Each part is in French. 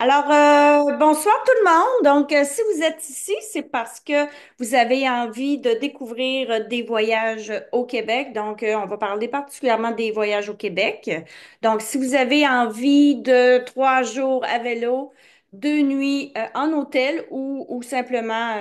Bonsoir tout le monde. Si vous êtes ici, c'est parce que vous avez envie de découvrir des voyages au Québec. On va parler particulièrement des voyages au Québec. Donc, si vous avez envie de 3 jours à vélo, 2 nuits en hôtel ou simplement,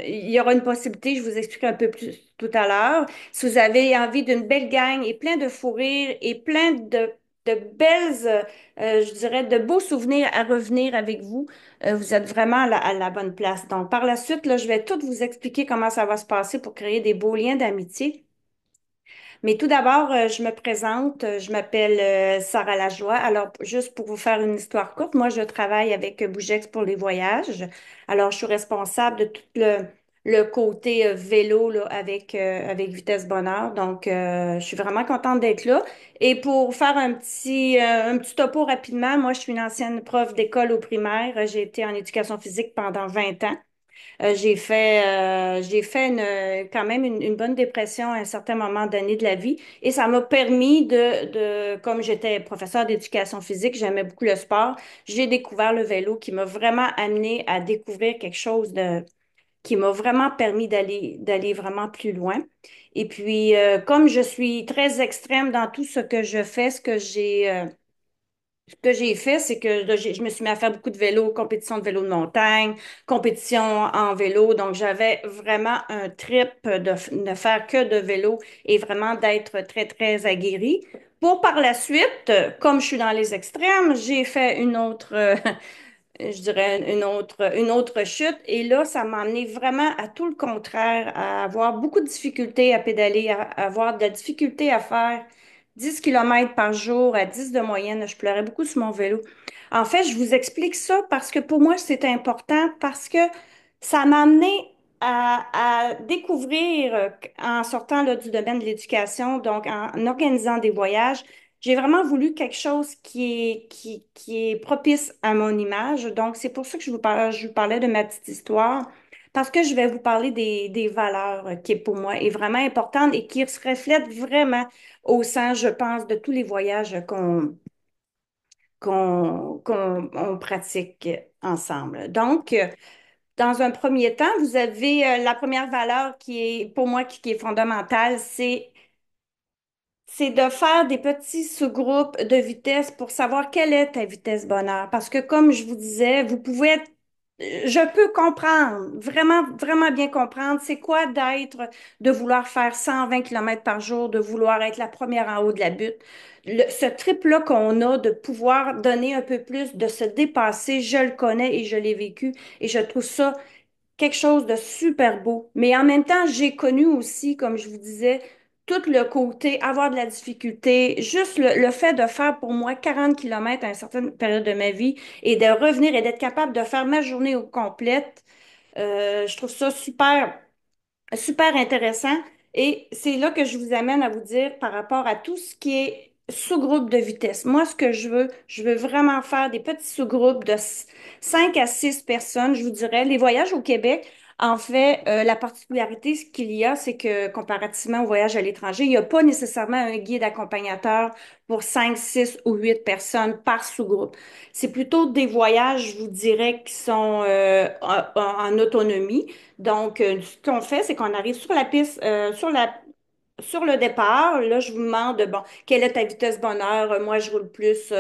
il y aura une possibilité, je vous expliquerai un peu plus tout à l'heure. Si vous avez envie d'une belle gang et plein de fou rires et plein de belles je dirais, de beaux souvenirs à revenir avec vous. Vous êtes vraiment à la bonne place. Donc, par la suite, là, je vais tout vous expliquer comment ça va se passer pour créer des beaux liens d'amitié. Mais tout d'abord, je me présente. Je m'appelle Sarah Lajoie. Alors, juste pour vous faire une histoire courte, moi, je travaille avec Bougex pour les voyages. Alors, je suis responsable de tout le côté vélo là, avec Vitesse Bonheur. Je suis vraiment contente d'être là. Et pour faire un petit topo rapidement, moi, je suis une ancienne prof d'école au primaire. J'ai été en éducation physique pendant 20 ans. J'ai fait quand même une bonne dépression à un certain moment donné de la vie et ça m'a permis comme j'étais professeure d'éducation physique, j'aimais beaucoup le sport, j'ai découvert le vélo qui m'a vraiment amené à découvrir quelque chose qui m'a vraiment permis d'aller vraiment plus loin. Et puis, comme je suis très extrême dans tout ce que je fais, ce que j'ai fait, c'est que là, je me suis mis à faire beaucoup de vélo, compétition de vélo de montagne, compétition en vélo. Donc, j'avais vraiment un trip de ne faire que de vélo et vraiment d'être très, très aguerrie. Pour par la suite, comme je suis dans les extrêmes, j'ai fait je dirais une autre chute. Et là, ça m'a amené vraiment à tout le contraire, à avoir beaucoup de difficultés à pédaler, à avoir de la difficulté à faire 10 kilomètres par jour à 10 de moyenne. Je pleurais beaucoup sur mon vélo. En fait, je vous explique ça parce que pour moi, c'est important parce que ça m'a amené à découvrir, en sortant là, du domaine de l'éducation, donc en organisant des voyages, j'ai vraiment voulu quelque chose qui est propice à mon image. Donc, c'est pour ça que je vous parlais de ma petite histoire, parce que je vais vous parler des valeurs qui, pour moi, est vraiment importante et qui se reflètent vraiment au sein, je pense, de tous les voyages qu'on pratique ensemble. Dans un premier temps, vous avez la première valeur qui est, pour moi, qui est fondamentale, c'est de faire des petits sous-groupes de vitesse pour savoir quelle est ta vitesse bonheur. Parce que comme je vous disais, je peux comprendre, vraiment, vraiment bien comprendre, c'est quoi de vouloir faire 120 kilomètres par jour, de vouloir être la première en haut de la butte. Ce trip-là qu'on a de pouvoir donner un peu plus, de se dépasser, je le connais et je l'ai vécu et je trouve ça quelque chose de super beau. Mais en même temps, j'ai connu aussi, comme je vous disais, tout le côté avoir de la difficulté, juste le fait de faire pour moi 40 kilomètres à une certaine période de ma vie et de revenir et d'être capable de faire ma journée au complète, je trouve ça super intéressant. Et c'est là que je vous amène à vous dire par rapport à tout ce qui est sous-groupe de vitesse. Moi, ce que je veux vraiment faire des petits sous-groupes de 5 à 6 personnes, je vous dirais. Les voyages au Québec, en fait, la particularité ce qu'il y a, c'est que comparativement aux voyages à l'étranger, il n'y a pas nécessairement un guide accompagnateur pour 5, 6 ou 8 personnes par sous-groupe. C'est plutôt des voyages, je vous dirais, qui sont en autonomie. Ce qu'on fait, c'est qu'on arrive sur la piste, sur le départ. Là, je vous demande, bon, quelle est ta vitesse bonheur? Moi, je roule plus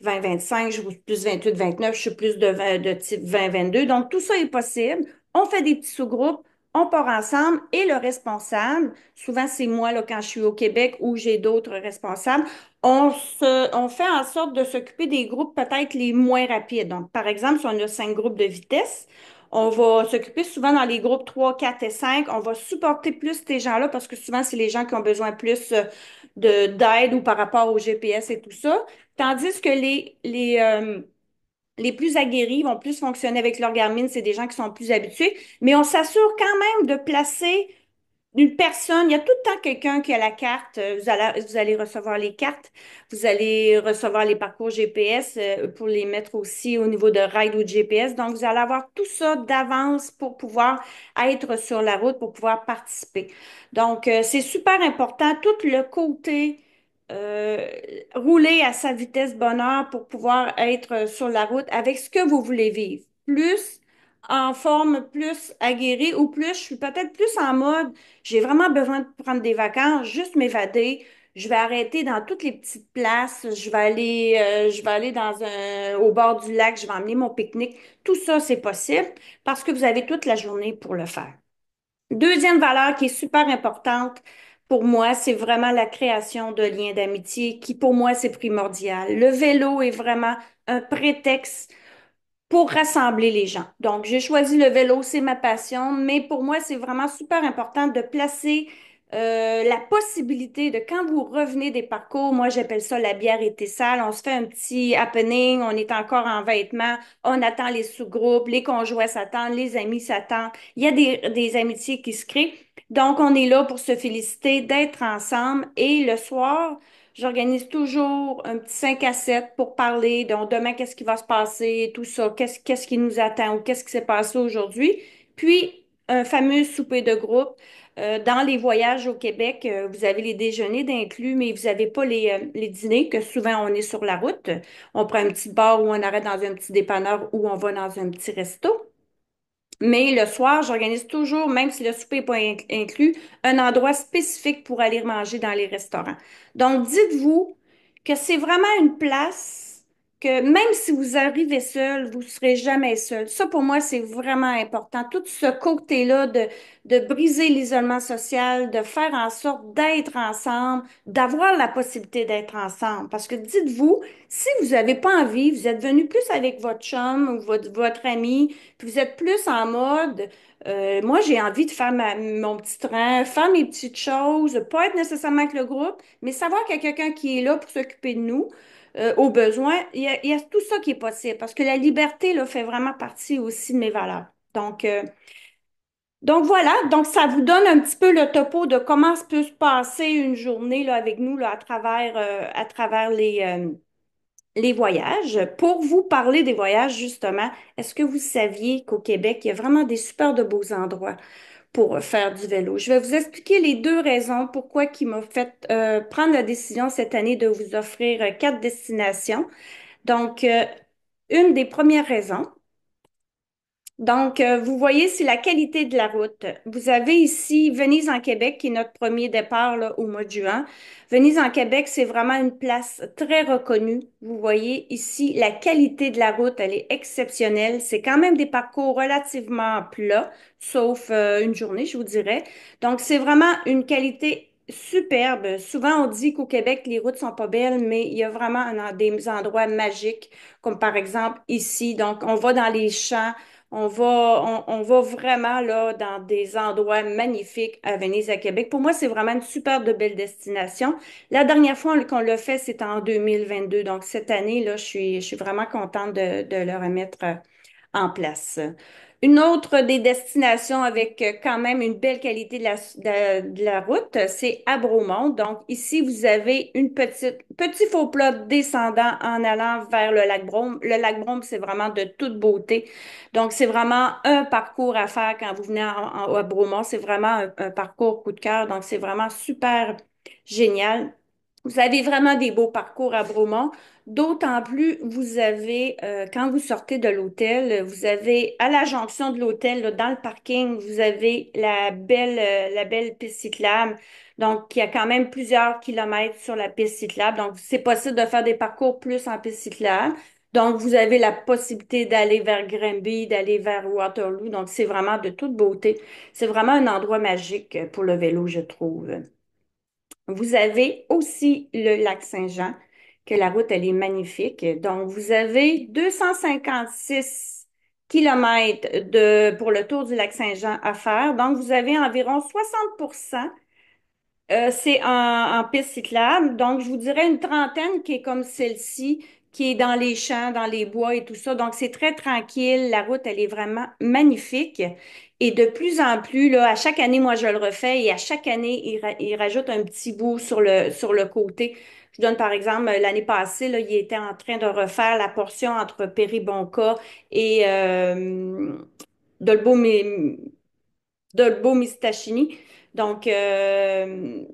20-25, je roule plus 28-29, je suis plus de type 20-22. Donc, tout ça est possible. On fait des petits sous-groupes, on part ensemble et le responsable, souvent c'est moi là, quand je suis au Québec ou j'ai d'autres responsables, on fait en sorte de s'occuper des groupes peut-être les moins rapides. Donc, par exemple, si on a 5 groupes de vitesse, on va s'occuper souvent dans les groupes 3, 4 et 5. On va supporter plus ces gens-là parce que souvent, c'est les gens qui ont besoin plus d'aide ou par rapport au GPS et tout ça. Tandis que les plus aguerris vont plus fonctionner avec leur Garmin, c'est des gens qui sont plus habitués. Mais on s'assure quand même de placer une personne, il y a tout le temps quelqu'un qui a la carte. Vous allez recevoir les cartes, vous allez recevoir les parcours GPS pour les mettre aussi au niveau de ride ou de GPS. Donc, vous allez avoir tout ça d'avance pour pouvoir être sur la route, pour pouvoir participer. Donc, c'est super important, tout le côté euh, rouler à sa vitesse bonheur pour pouvoir être sur la route avec ce que vous voulez vivre. Plus en forme, plus aguerrie ou plus, je suis peut-être plus en mode, j'ai vraiment besoin de prendre des vacances, juste m'évader. Je vais arrêter dans toutes les petites places. Je vais aller au bord du lac. Je vais emmener mon pique-nique. Tout ça, c'est possible parce que vous avez toute la journée pour le faire. Deuxième valeur qui est super importante pour moi, c'est vraiment la création de liens d'amitié qui, pour moi, c'est primordial. Le vélo est vraiment un prétexte pour rassembler les gens. Donc, j'ai choisi le vélo, c'est ma passion, mais pour moi, c'est vraiment super important de placer la possibilité de quand vous revenez des parcours, moi j'appelle ça la bière était sale, on se fait un petit happening, on est encore en vêtements, on attend les sous-groupes, les conjoints s'attendent, les amis s'attendent, il y a des amitiés qui se créent. Donc, on est là pour se féliciter d'être ensemble et le soir, j'organise toujours un petit 5 à 7 pour parler. Donc, demain, qu'est-ce qui va se passer, tout ça, qu'est-ce qui nous attend ou qu'est-ce qui s'est passé aujourd'hui. Puis, un fameux souper de groupe. Dans les voyages au Québec, vous avez les déjeuners d'inclus, mais vous n'avez pas les dîners, que souvent on est sur la route. On prend un petit bar ou on arrête dans un petit dépanneur ou on va dans un petit resto. Mais le soir, j'organise toujours, même si le souper n'est pas inclus, un endroit spécifique pour aller manger dans les restaurants. Donc, dites-vous que c'est vraiment une place que même si vous arrivez seul, vous ne serez jamais seul. Ça, pour moi, c'est vraiment important. Tout ce côté-là de briser l'isolement social, de faire en sorte d'être ensemble, d'avoir la possibilité d'être ensemble. Parce que dites-vous, si vous n'avez pas envie, vous êtes venu plus avec votre chum ou votre ami, puis vous êtes plus en mode, moi j'ai envie de faire mon petit train, faire mes petites choses, pas être nécessairement avec le groupe, mais savoir qu'il y a quelqu'un qui est là pour s'occuper de nous, au besoin. Il y a tout ça qui est possible parce que la liberté là, fait vraiment partie aussi de mes valeurs. Donc voilà, donc ça vous donne un petit peu le topo de comment se peut se passer une journée là, avec nous là, à travers les voyages. Pour vous parler des voyages, justement, est-ce que vous saviez qu'au Québec, il y a vraiment des super de beaux endroits pour faire du vélo? Je vais vous expliquer les deux raisons pourquoi qui m'ont fait prendre la décision cette année de vous offrir 4 destinations. Donc, une des premières raisons, donc, vous voyez, c'est la qualité de la route. Vous avez ici Venise en Québec, qui est notre premier départ là, au mois de juin. Venise en Québec, c'est vraiment une place très reconnue. Vous voyez ici, la qualité de la route, elle est exceptionnelle. C'est quand même des parcours relativement plats, sauf une journée, je vous dirais. Donc, c'est vraiment une qualité superbe. Souvent, on dit qu'au Québec, les routes sont pas belles, mais il y a vraiment des endroits magiques, comme par exemple ici. Donc, on va dans les champs. On va vraiment là dans des endroits magnifiques à Venise, à Québec. Pour moi, c'est vraiment une super de belle destination. La dernière fois qu'on l'a fait, c'était en 2022. Donc, cette année, là, je suis vraiment contente de le remettre en place. Une autre des destinations avec quand même une belle qualité de la route, c'est à Bromont. Donc ici, vous avez petit faux plat descendant en allant vers le lac Brome. Le lac Brome, c'est vraiment de toute beauté. Donc c'est vraiment un parcours à faire quand vous venez à Bromont. C'est vraiment un parcours coup de cœur. Donc c'est vraiment super génial. Vous avez vraiment des beaux parcours à Bromont. D'autant plus, vous avez, quand vous sortez de l'hôtel, vous avez à la jonction de l'hôtel, là, dans le parking, vous avez la belle piste cyclable. Donc, il y a quand même plusieurs kilomètres sur la piste cyclable. Donc, c'est possible de faire des parcours plus en piste cyclable. Donc, vous avez la possibilité d'aller vers Granby, d'aller vers Waterloo. Donc, c'est vraiment de toute beauté. C'est vraiment un endroit magique pour le vélo, je trouve. Vous avez aussi le lac Saint-Jean, que la route, elle est magnifique. Donc, vous avez 256 kilomètres pour le tour du lac Saint-Jean à faire. Donc, vous avez environ 60%. C'est en piste cyclable. Donc, je vous dirais une trentaine qui est comme celle-ci, qui est dans les champs, dans les bois et tout ça. Donc, c'est très tranquille. La route, elle est vraiment magnifique. Et de plus en plus, là, à chaque année, moi, je le refais et à chaque année, il rajoute un petit bout sur le côté. Je donne par exemple, l'année passée, là, il était en train de refaire la portion entre Péribonka et Dolbeau-Mistassini. Donc,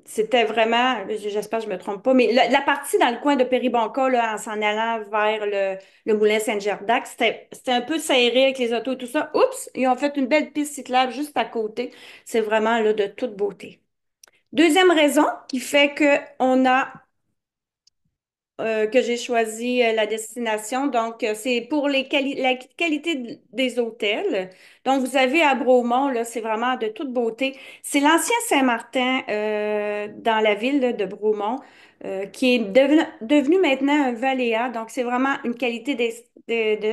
c'était vraiment, j'espère que je me trompe pas, mais la partie dans le coin de Péribonka, là, en s'en allant vers le moulin Saint-Gerdac, c'était un peu serré avec les autos et tout ça. Oups, ils ont fait une belle piste cyclable juste à côté. C'est vraiment là, de toute beauté. Deuxième raison qui fait que j'ai choisi la destination. Donc, c'est pour la qualité des hôtels. Donc, vous avez à Bromont, là, c'est vraiment de toute beauté. C'est l'ancien Saint-Martin dans la ville là, de Bromont qui est devenu maintenant un Valéa. Donc, c'est vraiment une qualité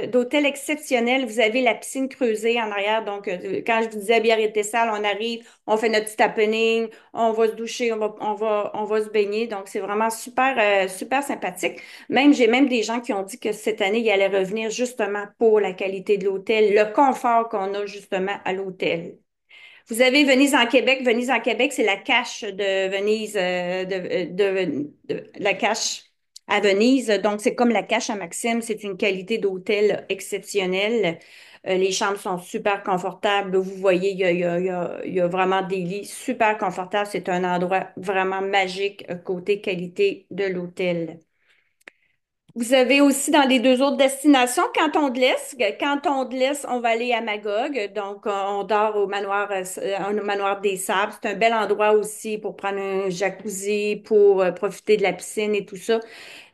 d'hôtel exceptionnelle. Vous avez la piscine creusée en arrière. Donc, quand je vous disais Biarritz Salle, on arrive, on fait notre petit happening, on va se doucher, on va se baigner. Donc, c'est vraiment super, super sympathique. J'ai même des gens qui ont dit que cette année, ils allaient revenir justement pour la qualité de l'hôtel, le confort qu'on a justement à l'hôtel. Vous avez Venise en Québec. Venise en Québec, c'est la cache de Venise, la cache à Venise. Donc, c'est comme la cache à Maxime. C'est une qualité d'hôtel exceptionnelle. Les chambres sont super confortables. Vous voyez, il y a vraiment des lits super confortables. C'est un endroit vraiment magique côté qualité de l'hôtel. Vous avez aussi dans les deux autres destinations Canton de l'Est. Canton de l'Est, on va aller à Magog. Donc, on dort au manoir des Sables. C'est un bel endroit aussi pour prendre un jacuzzi, pour profiter de la piscine et tout ça.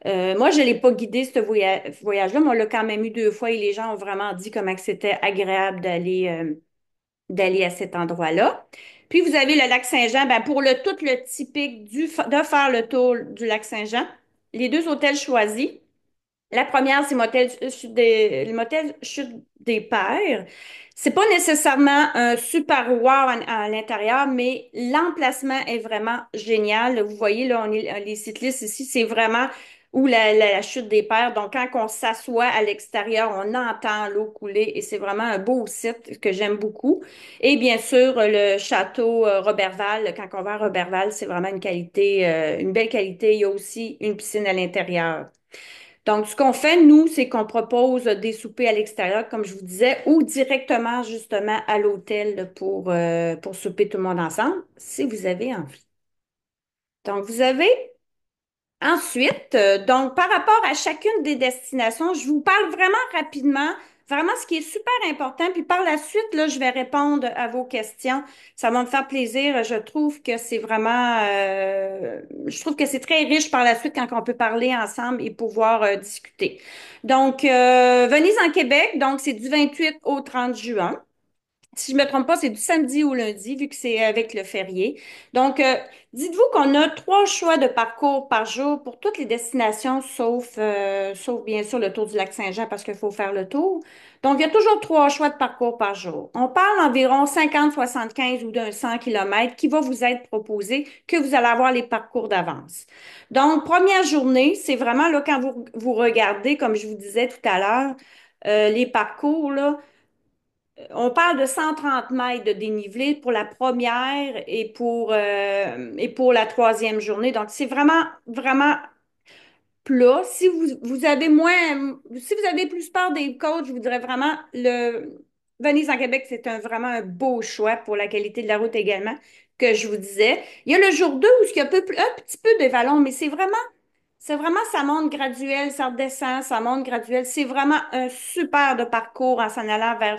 Moi, je ne l'ai pas guidé, ce voyage-là, mais on l'a quand même eu deux fois et les gens ont vraiment dit comment que c'était agréable d'aller à cet endroit-là. Puis, vous avez le lac Saint-Jean. Ben, pour tout le typique de faire le tour du lac Saint-Jean, les deux hôtels choisis. La première, c'est le motel Chute des Pères. C'est pas nécessairement un super wow à l'intérieur, mais l'emplacement est vraiment génial. Vous voyez, là, les cyclistes ici, c'est vraiment où la Chute des Pères. Donc, quand on s'assoit à l'extérieur, on entend l'eau couler et c'est vraiment un beau site que j'aime beaucoup. Et bien sûr, le château Roberval, quand on va à Roberval, c'est vraiment une belle qualité. Il y a aussi une piscine à l'intérieur. Donc, ce qu'on fait, nous, c'est qu'on propose des soupers à l'extérieur, comme je vous disais, ou directement, justement, à l'hôtel pour souper tout le monde ensemble, si vous avez envie. Donc, vous avez ensuite, donc, par rapport à chacune des destinations, je vous parle vraiment rapidement, vraiment ce qui est super important, puis par la suite, là, je vais répondre à vos questions. Ça va me faire plaisir. Je trouve que c'est vraiment, je trouve que c'est très riche par la suite quand on peut parler ensemble et pouvoir discuter. Donc, Venise en Québec, donc c'est du 28 au 30 juin. Si je me trompe pas, c'est du samedi au lundi, vu que c'est avec le férié. Donc, dites-vous qu'on a trois choix de parcours par jour pour toutes les destinations, sauf bien sûr le tour du lac Saint-Jean parce qu'il faut faire le tour. Donc, il y a toujours trois choix de parcours par jour. On parle environ 50, 75 ou d'un 100 kilomètres qui va vous être proposé, que vous allez avoir les parcours d'avance. Donc, première journée, c'est vraiment là quand vous regardez, comme je vous disais tout à l'heure, les parcours, là. On parle de 130 mètres de dénivelé pour la première et pour la troisième journée. Donc, c'est vraiment, vraiment plat. Si vous avez plus peur des côtes, je vous dirais vraiment Venise en Québec, c'est vraiment un beau choix pour la qualité de la route également, que je vous disais. Il y a le jour 2 où il y a un petit peu de vallon, mais c'est vraiment, ça monte graduel, ça redescend, ça monte graduel. C'est vraiment un super de parcours en s'en allant vers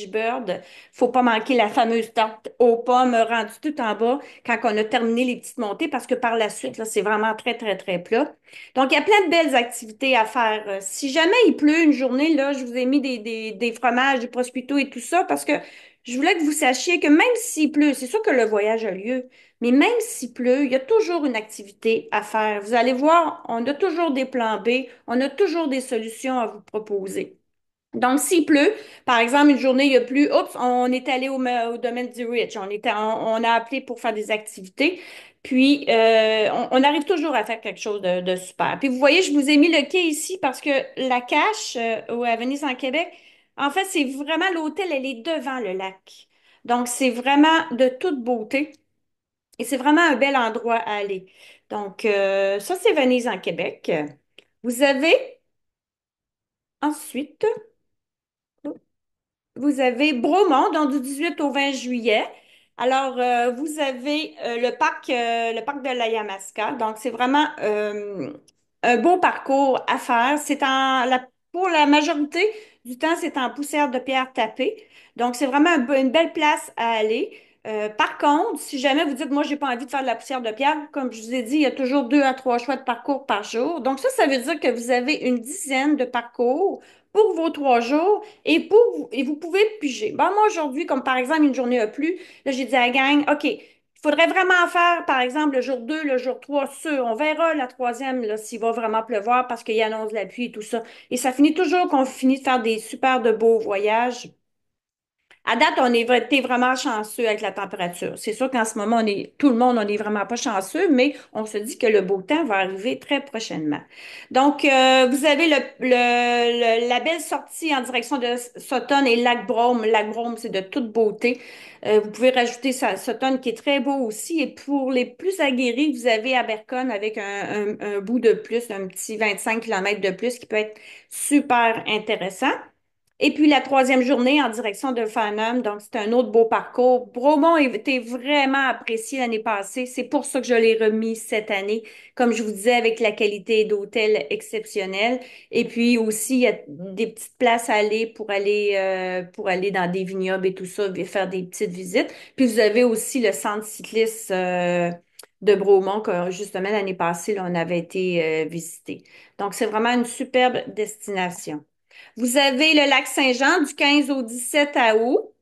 Bird. Faut pas manquer la fameuse tarte aux pommes rendue tout en bas quand on a terminé les petites montées parce que par la suite, là, c'est vraiment très, très, très plat. Donc, il y a plein de belles activités à faire. Si jamais il pleut une journée, là, je vous ai mis des fromages, des prosciutto et tout ça parce que je voulais que vous sachiez que même s'il pleut, c'est sûr que le voyage a lieu, mais même s'il pleut, il y a toujours une activité à faire. Vous allez voir, on a toujours des plans B, on a toujours des solutions à vous proposer. Donc, s'il pleut, par exemple, une journée, il y a plu, oups, on est allé au domaine du Rich, on a appelé pour faire des activités, puis on arrive toujours à faire quelque chose de super. Puis vous voyez, je vous ai mis le quai ici parce que la cache à Venise en Québec, en fait, c'est vraiment l'hôtel, elle est devant le lac. Donc, c'est vraiment de toute beauté. Et c'est vraiment un bel endroit à aller. Donc, ça, c'est Venise en Québec. Vous avez ensuite, vous avez Bromont, donc du 18 au 20 juillet. Alors, vous avez le parc de la Yamaska. Donc, c'est vraiment un beau parcours à faire. Pour la majorité du temps, c'est en poussière de pierre tapée. Donc, c'est vraiment une belle place à aller. Par contre, si jamais vous dites, moi, j'ai pas envie de faire de la poussière de pierre, comme je vous ai dit, il y a toujours 2 à 3 choix de parcours par jour. Donc, ça veut dire que vous avez une dizaine de parcours pour vos 3 jours et vous pouvez piger. Bon, moi, aujourd'hui, comme par exemple, une journée a plu, là, j'ai dit à la gang, OK, il faudrait vraiment faire, par exemple, le jour 2, le jour 3, sûr. On verra la troisième, là, s'il va vraiment pleuvoir parce qu'il annonce la pluie et tout ça. Et ça finit toujours qu'on finit de faire des super de beaux voyages. À date, été vraiment chanceux avec la température. C'est sûr qu'en ce moment, tout le monde, on n'est vraiment pas chanceux, mais on se dit que le beau temps va arriver très prochainement. Donc, vous avez la belle sortie en direction de Sutton et Lac Brome. Lac Brome, c'est de toute beauté. Vous pouvez rajouter Sutton qui est très beau aussi. Et pour les plus aguerris, vous avez Abercon avec un bout de plus, un petit 25 kilomètres de plus qui peut être super intéressant. Et puis la troisième journée en direction de Farnham, donc c'est un autre beau parcours. Bromont a été vraiment apprécié l'année passée. C'est pour ça que je l'ai remis cette année, comme je vous disais, avec la qualité d'hôtel exceptionnelle. Et puis aussi, il y a des petites places à aller pour aller dans des vignobles et tout ça, et faire des petites visites. Puis vous avez aussi le centre cycliste de Bromont que justement l'année passée, là, on avait été visiter. Donc c'est vraiment une superbe destination. Vous avez le lac Saint-Jean du 15 au 17 août.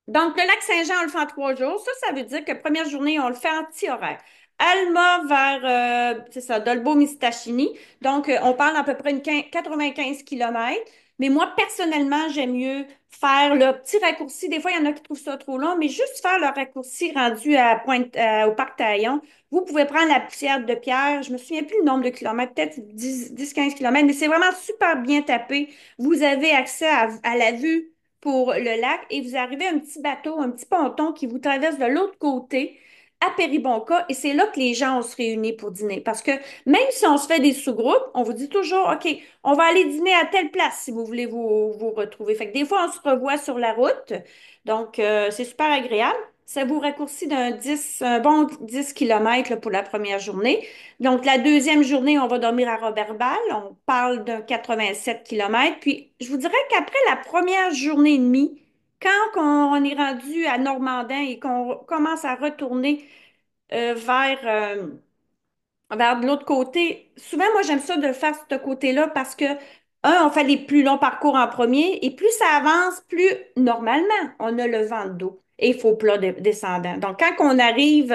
Donc, le lac Saint-Jean, on le fait en 3 jours. Ça veut dire que première journée, on le fait en petit horaire. Alma vers, c'est ça, Dolbeau-Mistassini. Donc, on parle à peu près 95 kilomètres. Mais moi, personnellement, j'aime mieux faire le petit raccourci. Des fois, il y en a qui trouvent ça trop long, mais juste faire le raccourci rendu au Parc Taillon. Vous pouvez prendre la poussière de pierre. Je me souviens plus le nombre de kilomètres, peut-être 10-15 kilomètres, mais c'est vraiment super bien tapé. Vous avez accès à la vue pour le lac et vous arrivez à un petit bateau, un petit ponton qui vous traverse de l'autre côté à Péribonka et c'est là que les gens ont se réunir pour dîner. Parce que même si on se fait des sous-groupes, on vous dit toujours, OK, on va aller dîner à telle place si vous voulez vous retrouver. Fait que des fois, on se revoit sur la route. Donc, c'est super agréable. Ça vous raccourcit un bon 10 kilomètres pour la première journée. Donc, la deuxième journée, on va dormir à Roberval. On parle d'un 87 kilomètres. Puis, je vous dirais qu'après la première journée et demie, quand on est rendu à Normandin et qu'on commence à retourner vers de l'autre côté, souvent, moi, j'aime ça de faire ce côté-là parce que, on fait les plus longs parcours en premier et plus ça avance, plus normalement, on a le vent de dos et il faut plat descendant. Donc, quand on arrive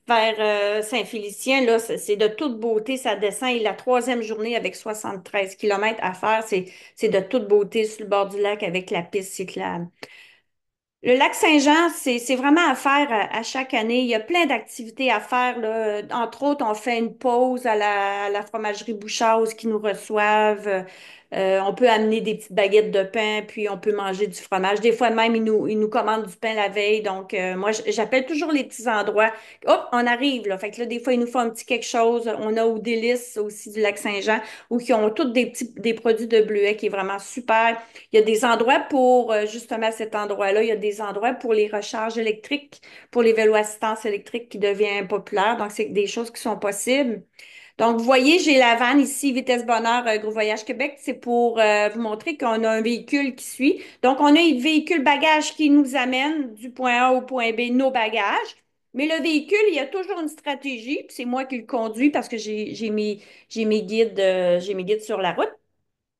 vers Saint-Félicien, là, c'est de toute beauté, ça descend et la troisième journée avec 73 kilomètres à faire, c'est de toute beauté sur le bord du lac avec la piste cyclable. Le lac Saint-Jean, c'est vraiment à faire à chaque année. Il y a plein d'activités à faire, là. Entre autres, on fait une pause à la fromagerie Bouchard qui nous reçoivent. On peut amener des petites baguettes de pain, puis on peut manger du fromage. Des fois même, ils nous commandent du pain la veille. Donc, moi, j'appelle toujours les petits endroits. Hop, on arrive, là. Fait que là, des fois, ils nous font un petit quelque chose. On a au Délices aussi du lac Saint-Jean, où ils ont tous des produits de bleuets qui est vraiment super. Il y a des endroits pour, justement, cet endroit-là, il y a des endroits pour les recharges électriques, pour les vélos assistance électrique qui devient populaire. Donc, c'est des choses qui sont possibles. Donc, vous voyez, j'ai la vanne ici, Vitesse Bonheur, Gros Voyage Québec. C'est pour vous montrer qu'on a un véhicule qui suit. Donc, on a un véhicule bagage qui nous amène du point A au point B, nos bagages. Mais le véhicule, il y a toujours une stratégie. Puis c'est moi qui le conduis parce que j'ai mes guides sur la route.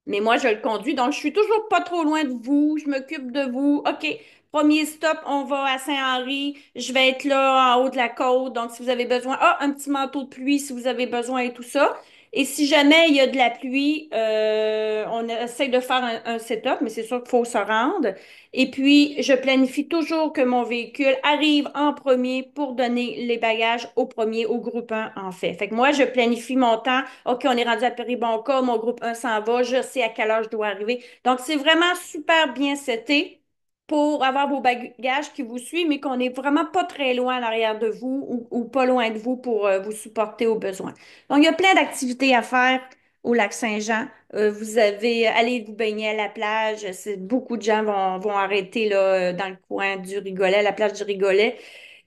Mais moi, je le conduis, donc je suis toujours pas trop loin de vous. Je m'occupe de vous. OK, premier stop, on va à Saint-Henri. Je vais être là en haut de la côte. Donc, si vous avez besoin, un petit manteau de pluie si vous avez besoin et tout ça. Et si jamais il y a de la pluie, on essaie de faire un setup, mais c'est sûr qu'il faut se rendre. Et puis, je planifie toujours que mon véhicule arrive en premier pour donner les bagages au premier, au groupe un en fait. Fait que moi, je planifie mon temps. OK, on est rendu à Péribonka, mon groupe un s'en va, je sais à quelle heure je dois arriver. Donc, c'est vraiment super bien seté pour avoir vos bagages qui vous suivent, mais qu'on n'est vraiment pas très loin à l'arrière de vous ou pas loin de vous pour vous supporter au besoin. Donc, il y a plein d'activités à faire au lac Saint-Jean. Vous avez, allez vous baigner à la plage. Beaucoup de gens vont arrêter là, dans le coin du Rigolet, à la plage du Rigolet.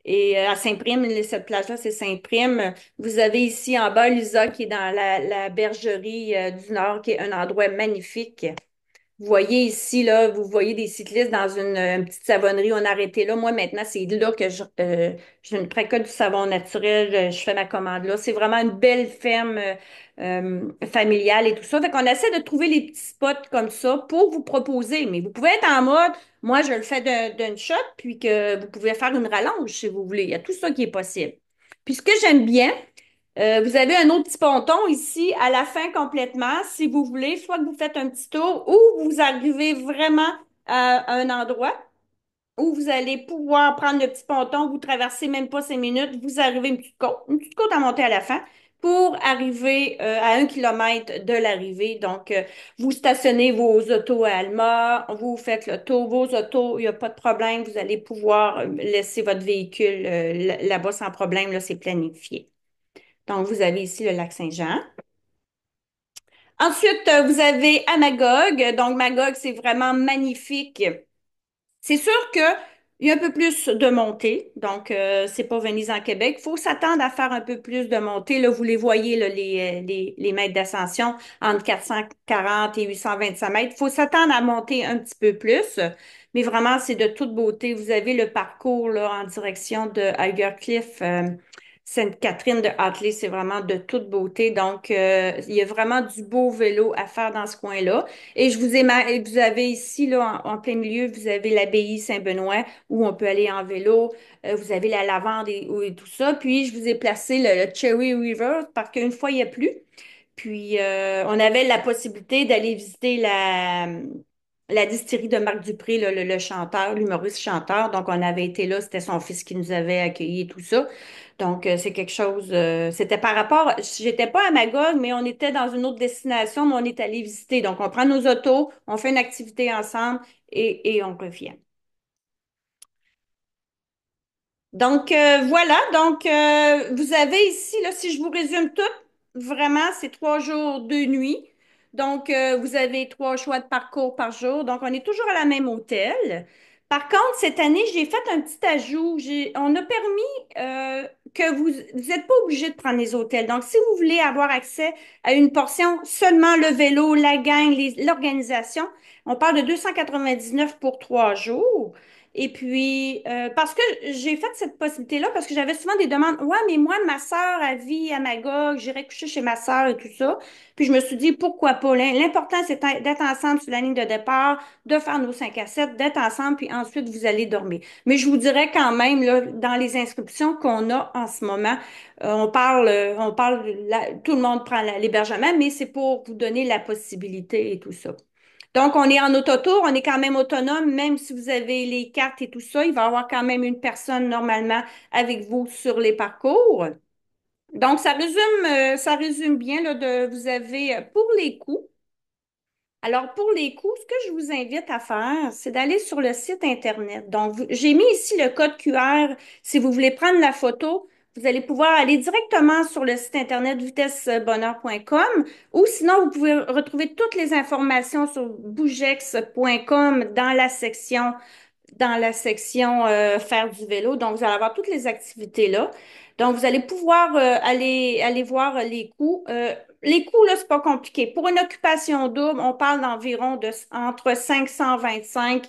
Et à Saint-Prime, cette plage-là, c'est Saint-Prime. Vous avez ici en bas Lisa qui est dans la bergerie du Nord, qui est un endroit magnifique. Vous voyez ici, là, vous voyez des cyclistes dans une petite savonnerie. On a arrêté là. Moi, maintenant, c'est là que je ne prends que du savon naturel. Je fais ma commande là. C'est vraiment une belle ferme familiale et tout ça. Fait qu'on essaie de trouver les petits spots comme ça pour vous proposer. Mais vous pouvez être en mode, moi, je le fais d'une shot, puis que vous pouvez faire une rallonge si vous voulez. Il y a tout ça qui est possible. Puis ce que j'aime bien, vous avez un autre petit ponton ici à la fin complètement, si vous voulez, soit que vous faites un petit tour ou vous arrivez vraiment à un endroit où vous allez pouvoir prendre le petit ponton, vous traversez même pas 5 minutes, vous arrivez une petite côte à monter à la fin pour arriver à 1 kilomètre de l'arrivée. Donc, vous stationnez vos autos à Alma, vous faites le tour, vos autos, il n'y a pas de problème, vous allez pouvoir laisser votre véhicule là-bas sans problème, là, c'est planifié. Donc, vous avez ici le lac Saint-Jean. Ensuite, vous avez à Magog. Donc, Magog, c'est vraiment magnifique. C'est sûr que il y a un peu plus de montée. Donc, c'est pas Venise en Québec. Il faut s'attendre à faire un peu plus de montée. Là, vous les voyez, là, les mètres d'ascension entre 440 et 825 mètres. Il faut s'attendre à monter un petit peu plus. Mais vraiment, c'est de toute beauté. Vous avez le parcours là, en direction de Alger Cliff. Sainte-Catherine de Hatley, c'est vraiment de toute beauté. Donc, il y a vraiment du beau vélo à faire dans ce coin-là. Et vous avez ici, là, en plein milieu, vous avez l'abbaye Saint-Benoît où on peut aller en vélo. Vous avez la lavande et tout ça. Puis, je vous ai placé le Cherry River parce qu'une fois, il n'y a plus. Puis, on avait la possibilité d'aller visiter la distillerie de Marc Dupré, le chanteur, l'humoriste chanteur. Donc, on avait été là, c'était son fils qui nous avait accueillis et tout ça. Donc, c'est quelque chose, c'était par rapport, j'étais pas à Magog, mais on était dans une autre destination, mais on est allé visiter. Donc, on prend nos autos, on fait une activité ensemble et on revient. Donc, voilà. Donc, vous avez ici, là, si je vous résume tout, vraiment, c'est 3 jours, 2 nuits. Donc, vous avez 3 choix de parcours par jour. Donc, on est toujours à la même hôtel. Par contre, cette année, j'ai fait un petit ajout. On a permis que vous n'êtes pas obligé de prendre les hôtels. Donc, si vous voulez avoir accès à une portion, seulement le vélo, la gang, l'organisation, on parle de 299 pour 3 jours. Et puis, parce que j'ai fait cette possibilité-là, parce que j'avais souvent des demandes, ouais, mais moi, ma sœur, elle vit à Magog, j'irai coucher chez ma sœur et tout ça. Puis je me suis dit, pourquoi pas? L'important, c'est d'être ensemble sur la ligne de départ, de faire nos 5 à 7, d'être ensemble, puis ensuite, vous allez dormir. Mais je vous dirais quand même, là, dans les inscriptions qu'on a en ce moment, tout le monde prend l'hébergement, mais c'est pour vous donner la possibilité et tout ça. Donc, on est en autotour, on est quand même autonome, même si vous avez les cartes et tout ça, il va y avoir quand même une personne normalement avec vous sur les parcours. Donc, ça résume bien là, vous avez pour les coûts. Alors, pour les coûts, ce que je vous invite à faire, c'est d'aller sur le site Internet. Donc, j'ai mis ici le code QR. Si vous voulez prendre la photo, vous allez pouvoir aller directement sur le site Internet vitessebonheur.com ou sinon, vous pouvez retrouver toutes les informations sur bougex.com dans la section faire du vélo. Donc, vous allez avoir toutes les activités là. Donc, vous allez pouvoir aller voir les coûts, là, c'est pas compliqué. Pour une occupation double, on parle d'environ entre 525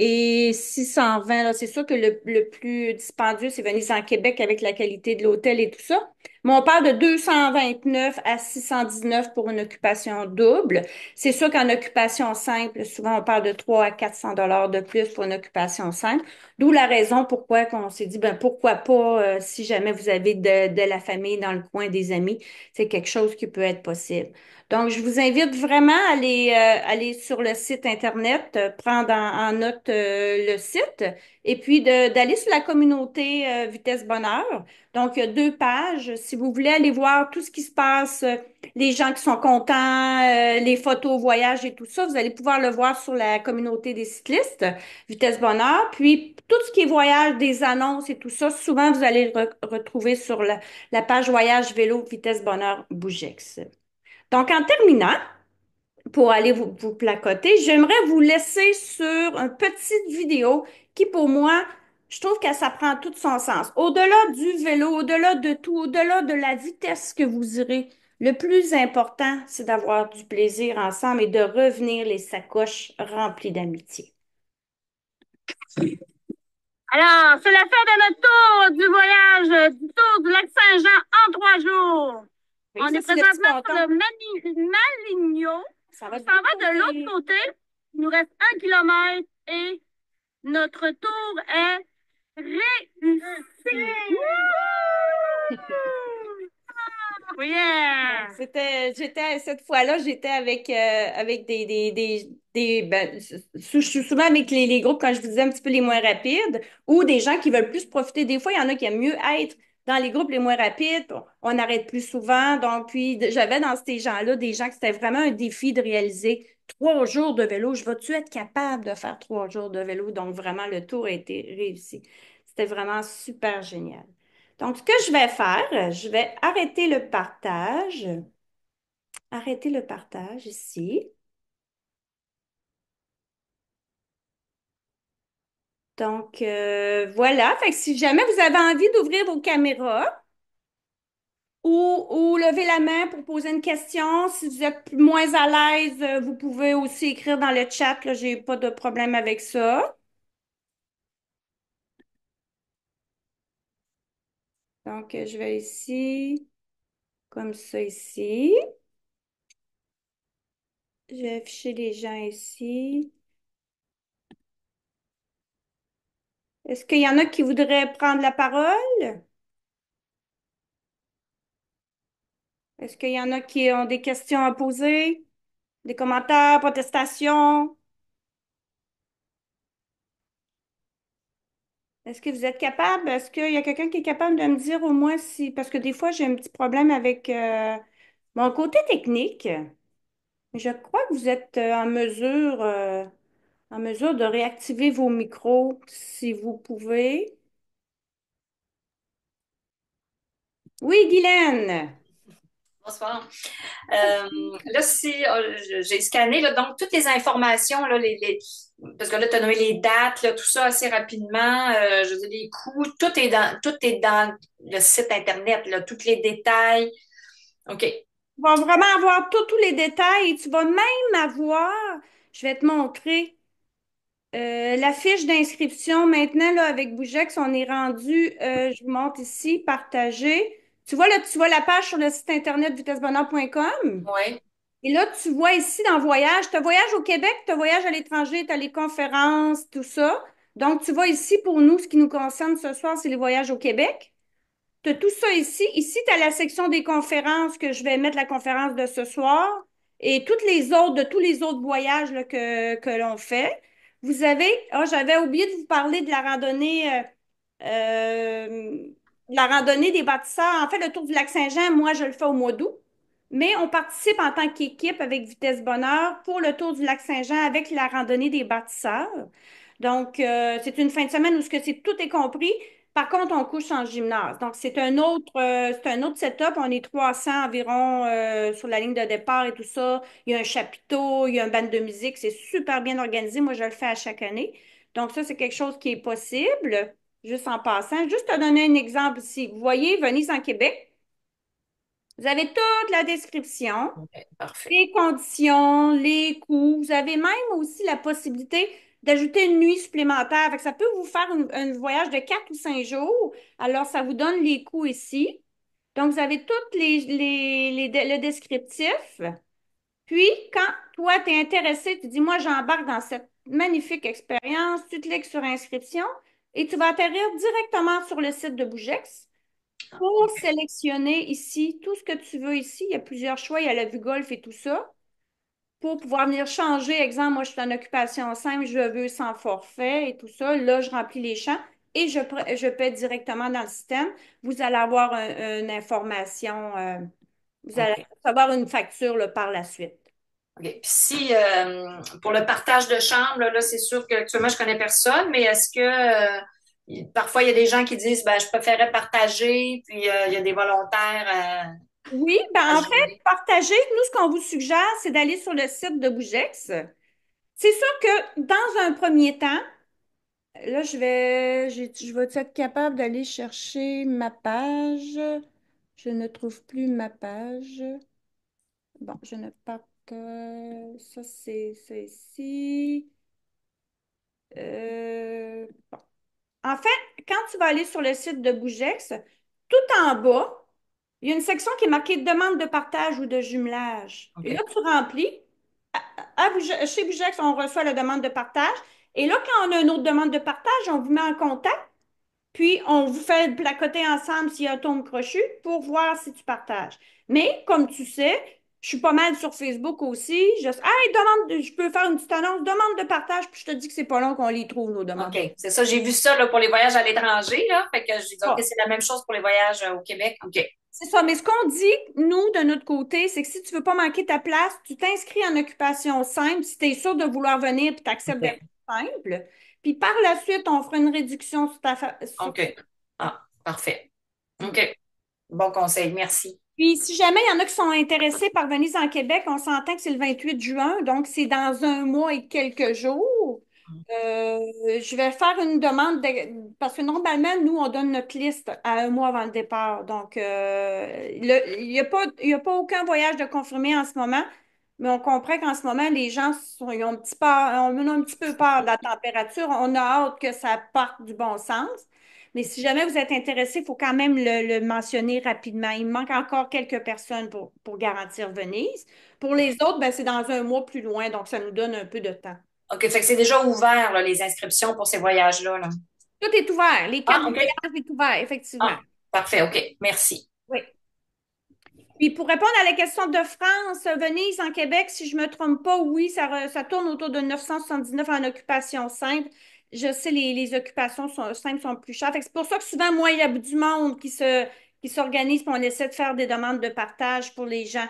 et 620. Là. C'est sûr que le plus dispendieux, c'est Venise en Québec avec la qualité de l'hôtel et tout ça. Mais on parle de 229 à 619 pour une occupation double. C'est sûr qu'en occupation simple, souvent on parle de 300 à 400 dollars de plus pour une occupation simple. D'où la raison pourquoi qu'on s'est dit, ben pourquoi pas, si jamais vous avez de la famille dans le coin, des amis, c'est quelque chose qui peut être possible. Donc, je vous invite vraiment à aller sur le site Internet, prendre en note le site et puis d'aller sur la communauté Vitesse Bonheur. Donc, il y a 2 pages. Si vous voulez aller voir tout ce qui se passe, les gens qui sont contents, les photos, voyages et tout ça, vous allez pouvoir le voir sur la communauté des cyclistes, Vitesse Bonheur. Puis, tout ce qui est voyage, des annonces et tout ça, souvent, vous allez le retrouver sur la page Voyage Vélo Vitesse Bonheur Bougex. Donc, en terminant, pour aller vous placoter, j'aimerais vous laisser sur une petite vidéo qui, pour moi, je trouve que ça prend tout son sens. Au-delà du vélo, au-delà de tout, au-delà de la vitesse que vous irez, le plus important, c'est d'avoir du plaisir ensemble et de revenir les sacoches remplies d'amitié. Alors, c'est la fin de notre tour du voyage, du tour du lac Saint-Jean en 3 jours. Oui, On ça, est c'est le petit présentement sur ponton. le Maligno. Ça On va de s'en deux va de l'autre côtés. côté. Il nous reste 1 kilomètre et notre tour est réussi. Wouhou! Donc, Yeah! cette fois-là, j'étais avec je suis souvent avec les groupes, quand je vous disais un petit peu les moins rapides, ou des gens qui veulent plus profiter. Des fois, il y en a qui aiment mieux être dans les groupes les moins rapides. Bon, on arrête plus souvent. Donc, puis, j'avais dans ces gens-là des gens que c'était vraiment un défi de réaliser 3 jours de vélo. Je vais-tu être capable de faire 3 jours de vélo? Donc, vraiment, le tour a été réussi. C'était vraiment super génial. Donc, ce que je vais faire, je vais arrêter le partage ici. Donc, voilà. Fait que si jamais vous avez envie d'ouvrir vos caméras ou lever la main pour poser une question, si vous êtes moins à l'aise, vous pouvez aussi écrire dans le chat. Là, j'ai pas de problème avec ça. Donc, je vais ici, comme ça ici. Je vais afficher les gens ici. Est-ce qu'il y en a qui voudraient prendre la parole? Est-ce qu'il y en a qui ont des questions à poser? Des commentaires, protestations? Est-ce que vous êtes capable? Est-ce qu'il y a quelqu'un qui est capable de me dire au moins si... Parce que des fois, j'ai un petit problème avec mon côté technique. Je crois que vous êtes en mesure de réactiver vos micros si vous pouvez. Oui, Guylaine. Bonsoir. Là, si j'ai scanné là, donc toutes les informations, là, parce que là, tu as nommé les dates, là, tout ça assez rapidement, je veux dire, les coûts, tout est dans le site Internet, là, tous les détails. OK. Tu vas vraiment avoir tous les détails et tu vas même avoir, je vais te montrer. La fiche d'inscription, maintenant, là, avec Bougex, on est rendu, je vous montre ici, partager. Tu vois, là, tu vois la page sur le site internet vitessebonheur.com. Oui. Et là, tu vois ici dans Voyage, tu as voyage au Québec, tu as voyage à l'étranger, tu as les conférences, tout ça. Donc, tu vois ici, pour nous, ce qui nous concerne ce soir, c'est les voyages au Québec. Tu as tout ça ici. Ici, tu as la section des conférences que je vais mettre la conférence de ce soir et toutes les autres, de tous les autres voyages là, que l'on fait. Vous avez, j'avais oublié de vous parler de la randonnée des bâtisseurs. En fait, le Tour du Lac-Saint-Jean, moi, je le fais au mois d'août, mais on participe en tant qu'équipe avec Vitesse Bonheur pour le Tour du Lac-Saint-Jean avec la randonnée des bâtisseurs. Donc, c'est une fin de semaine où ce que c'est tout est compris. Par contre, on couche en gymnase. Donc, c'est un autre setup. On est 300 environ sur la ligne de départ et tout ça. Il y a un chapiteau, il y a un band de musique. C'est super bien organisé. Moi, je le fais à chaque année. Donc, ça, c'est quelque chose qui est possible. Juste en passant. Juste te donner un exemple ici. Vous voyez, Venise en Québec. Vous avez toute la description, OK, parfait. les conditions, les coûts. Vous avez même aussi la possibilité d'ajouter une nuit supplémentaire. Fait que ça peut vous faire un voyage de 4 ou 5 jours. Alors, ça vous donne les coûts ici. Donc, vous avez tout le descriptif. Puis, quand toi, tu es intéressé, tu dis, moi, j'embarque dans cette magnifique expérience, tu cliques sur inscription et tu vas atterrir directement sur le site de Bougex pour sélectionner ici tout ce que tu veux ici. Il y a plusieurs choix, il y a la vue golf et tout ça. Pour pouvoir venir changer, exemple, moi, je suis en occupation simple, je veux sans forfait et tout ça. Là, je remplis les champs et je paie directement dans le système. Vous allez avoir une information, vous allez OK. recevoir une facture là, par la suite. OK. Puis si, pour le partage de chambre, là, c'est sûr que actuellement, je connais personne, mais est-ce que parfois, il y a des gens qui disent, ben, je préférais partager, puis il y a des volontaires. Oui, la ben en fait, journée. partagez. Nous, ce qu'on vous suggère, c'est d'aller sur le site de Bougex. C'est sûr que dans un premier temps, là, je vais être capable d'aller chercher ma page. Je ne trouve plus ma page. Bon, je ne pas que ça, c'est ici. Bon. En fait, quand tu vas aller sur le site de Bougex, tout en bas, il y a une section qui est marquée demande de partage ou de jumelage. Et là, OK. tu remplis. Chez Bougex, on reçoit la demande de partage. Et là, quand on a une autre demande de partage, on vous met en contact. Puis, on vous fait placoter ensemble s'il y a un tombe crochu pour voir si tu partages. Mais, comme tu sais, je suis pas mal sur Facebook aussi. Hey, je peux faire une petite annonce, demande de partage, puis je te dis que c'est pas long qu'on les trouve, nos demandes. OK. C'est ça, j'ai vu ça là, pour les voyages à l'étranger, là. Fait que j'ai dit, OK, Bon, c'est la même chose pour les voyages au Québec. OK. c'est ça. Mais ce qu'on dit, nous, de notre côté, c'est que si tu veux pas manquer ta place, tu t'inscris en occupation simple si tu es sûr de vouloir venir puis tu acceptes d'être OK. simple. Puis par la suite, on fera une réduction sur OK. Ah, parfait. OK. Bon conseil, merci. Puis, si jamais il y en a qui sont intéressés par Venise en Québec, on s'entend que c'est le 28 juin, donc c'est dans un mois et quelques jours. Euh, je vais faire une demande parce que normalement, nous, on donne notre liste à un mois avant le départ. Donc, il y a pas aucun voyage de confirmé en ce moment, mais on comprend qu'en ce moment, les gens ils ont ont un petit peu peur de la température. On a hâte que ça parte du bon sens. Mais si jamais vous êtes intéressé, il faut quand même le mentionner rapidement. Il me manque encore quelques personnes pour garantir Venise. Pour les autres, ben, c'est dans un mois plus loin, donc ça nous donne un peu de temps. OK, fait que c'est déjà ouvert, là, les inscriptions pour ces voyages-là, là. Tout est ouvert. Les cartes Ah, de OK. voyage est ouvert, effectivement. Ah, parfait, OK. Merci. Oui. Puis pour répondre à la question de France, Venise en Québec, si je ne me trompe pas, oui, ça tourne autour de 979 en occupation simple. Je sais, les occupations simples sont plus chères. Fait que c'est pour ça que souvent, moi, il y a du monde qui s'organise puis on essaie de faire des demandes de partage pour les gens.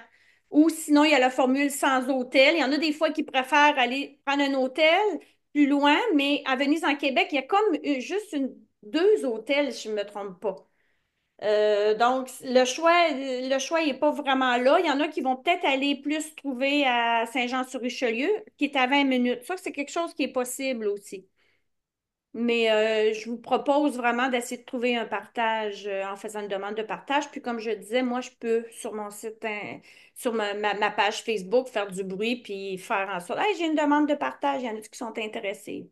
Ou sinon, il y a la formule sans hôtel. Il y en a des fois qui préfèrent aller prendre un hôtel plus loin, mais à Venise en Québec, il y a comme juste deux hôtels, si je ne me trompe pas. Donc, le choix n'est pas vraiment là. Il y en a qui vont peut-être aller plus trouver à Saint-Jean-sur-Richelieu, qui est à 20 minutes. Ça, c'est quelque chose qui est possible aussi. Mais je vous propose vraiment d'essayer de trouver un partage en faisant une demande de partage. Puis comme je disais, moi, je peux sur mon site, sur ma page Facebook, faire du bruit puis faire en sorte, hey, j'ai une demande de partage, il y en a qui sont intéressés.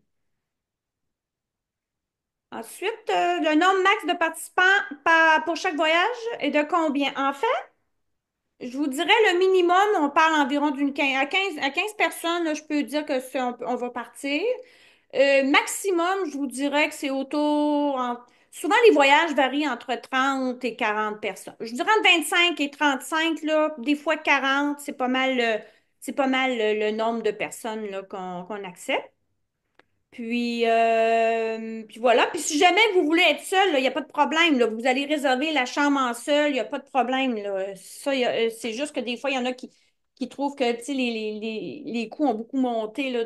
Ensuite, le nombre max de participants pour chaque voyage est de combien? En fait, je vous dirais le minimum, on parle environ d'une à 15 personnes, là, je peux dire que on va partir. Maximum, je vous dirais que c'est souvent, les voyages varient entre 30 et 40 personnes. Je dirais entre 25 et 35 là, des fois 40 c'est pas mal le nombre de personnes là, qu'on accepte. Puis voilà. Puis si jamais vous voulez être seul, il n'y a pas de problème, là. Vous allez réserver la chambre en seul, il n'y a pas de problème, là. Ça, c'est juste que des fois, il y en a qui trouvent que tu sais, les coûts ont beaucoup monté là,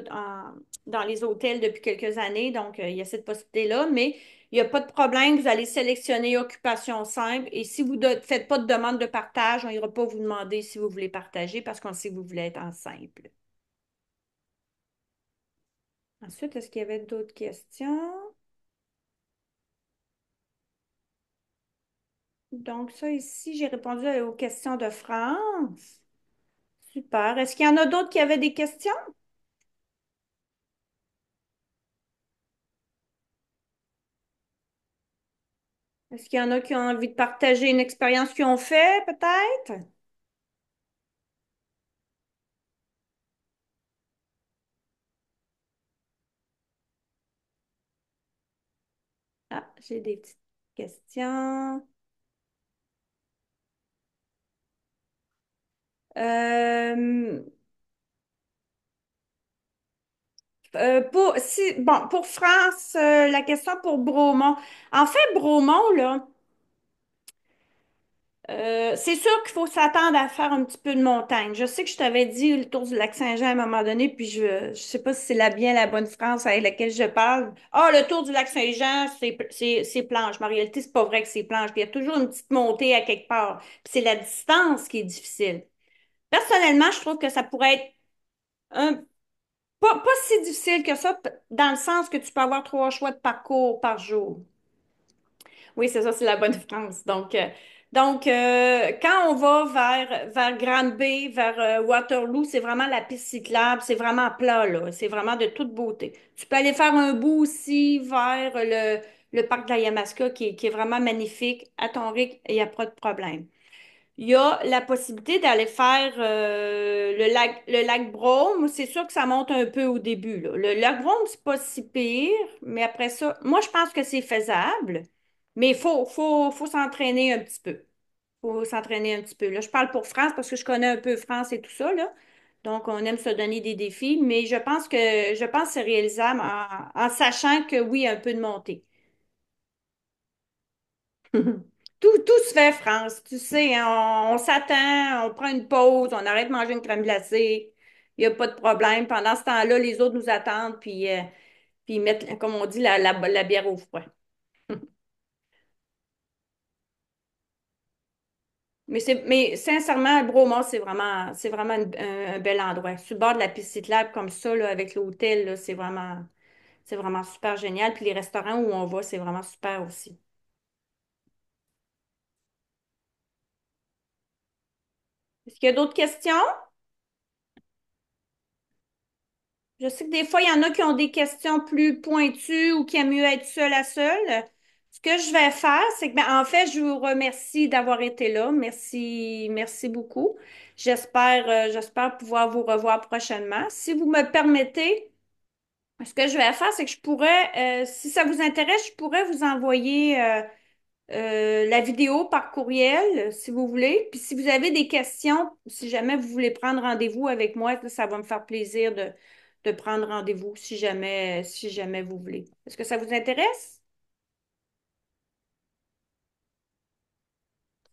dans les hôtels depuis quelques années. Donc, il y a cette possibilité-là. Mais il n'y a pas de problème. Vous allez sélectionner occupation simple. Et si vous ne faites pas de demande de partage, on n'ira pas vous demander si vous voulez partager parce qu'on sait que vous voulez être en simple. Ensuite, est-ce qu'il y avait d'autres questions? Donc, ça ici, j'ai répondu aux questions de France. Super. Est-ce qu'il y en a d'autres qui avaient des questions? Est-ce qu'il y en a qui ont envie de partager une expérience qu'ils ont fait, peut-être? Ah, j'ai des petites questions. Euh, pour France, la question pour Bromont. En fait, Bromont, là, C'est sûr qu'il faut s'attendre à faire un petit peu de montagne. Je sais que je t'avais dit le tour du lac Saint-Jean à un moment donné, puis je sais pas si c'est bien la bonne France avec laquelle je parle. Ah, le tour du lac Saint-Jean, c'est planche. Mais en réalité, c'est pas vrai que c'est planche. Puis il y a toujours une petite montée à quelque part. Puis c'est la distance qui est difficile. Personnellement, je trouve que ça pourrait être un, pas si difficile que ça, dans le sens que tu peux avoir 3 choix de parcours par jour. Oui, c'est ça, c'est la bonne France. Quand on va vers Granby, vers Waterloo, c'est vraiment la piste cyclable, c'est vraiment plat, là. C'est vraiment de toute beauté. Tu peux aller faire un bout aussi vers le parc de la Yamaska, qui est vraiment magnifique. À ton rythme, il n'y a pas de problème. Il y a la possibilité d'aller faire le lac Brome. C'est sûr que ça monte un peu au début, là. Le lac Brome, c'est pas si pire, mais après ça, moi, je pense que c'est faisable, mais faut s'entraîner un petit peu. Faut s'entraîner un petit peu. Là, je parle pour France parce que je connais un peu France et tout ça, là. Donc, on aime se donner des défis, mais je pense que c'est réalisable en sachant que oui, un peu de montée. Tout se fait, France. Tu sais, hein, on s'attend, on prend une pause, on arrête de manger une crème glacée. Il n'y a pas de problème. Pendant ce temps-là, les autres nous attendent, puis ils mettent, comme on dit, la bière au froid. Mais sincèrement, Bromont, c'est vraiment un bel endroit. Sur le bord de la piste cyclable comme ça, là, avec l'hôtel, là, c'est vraiment super génial. Puis les restaurants où on va, c'est vraiment super aussi. Est-ce qu'il y a d'autres questions? Je sais que des fois, il y en a qui ont des questions plus pointues ou qui aiment mieux être seul à seul. Ce que je vais faire, c'est que, en fait, je vous remercie d'avoir été là. Merci, merci beaucoup. J'espère pouvoir vous revoir prochainement. Si vous me permettez, ce que je vais faire, c'est que je pourrais, si ça vous intéresse, je pourrais vous envoyer la vidéo par courriel, si vous voulez. Puis si vous avez des questions, si jamais vous voulez prendre rendez-vous avec moi, là, ça va me faire plaisir de prendre rendez-vous si jamais vous voulez. Est-ce que ça vous intéresse?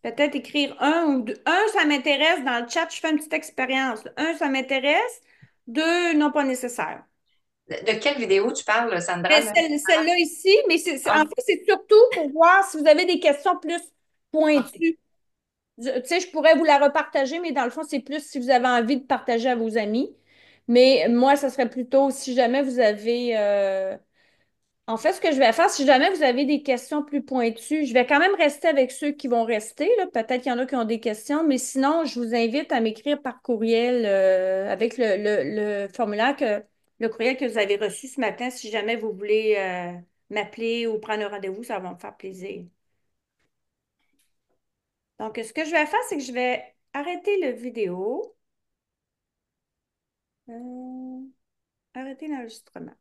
Peut-être écrire un ou deux. Un, ça m'intéresse. Dans le chat, je fais une petite expérience. Un, ça m'intéresse. Deux, non pas nécessaire. De quelle vidéo tu parles, Sandra, Mais là? celle-là ici, mais en Ah, fait, c'est surtout pour voir si vous avez des questions plus OK. pointues. Tu sais, je pourrais vous la repartager, mais dans le fond, c'est plus si vous avez envie de partager à vos amis. Mais moi, ça serait plutôt si jamais vous avez... En fait, ce que je vais faire, si jamais vous avez des questions plus pointues, je vais quand même rester avec ceux qui vont rester, là. Peut-être qu'il y en a qui ont des questions, mais sinon, je vous invite à m'écrire par courriel avec le formulaire le courriel que vous avez reçu ce matin, si jamais vous voulez m'appeler ou prendre un rendez-vous, ça va me faire plaisir. Donc, ce que je vais faire, c'est que je vais arrêter le vidéo. Euh, arrêter l'enregistrement.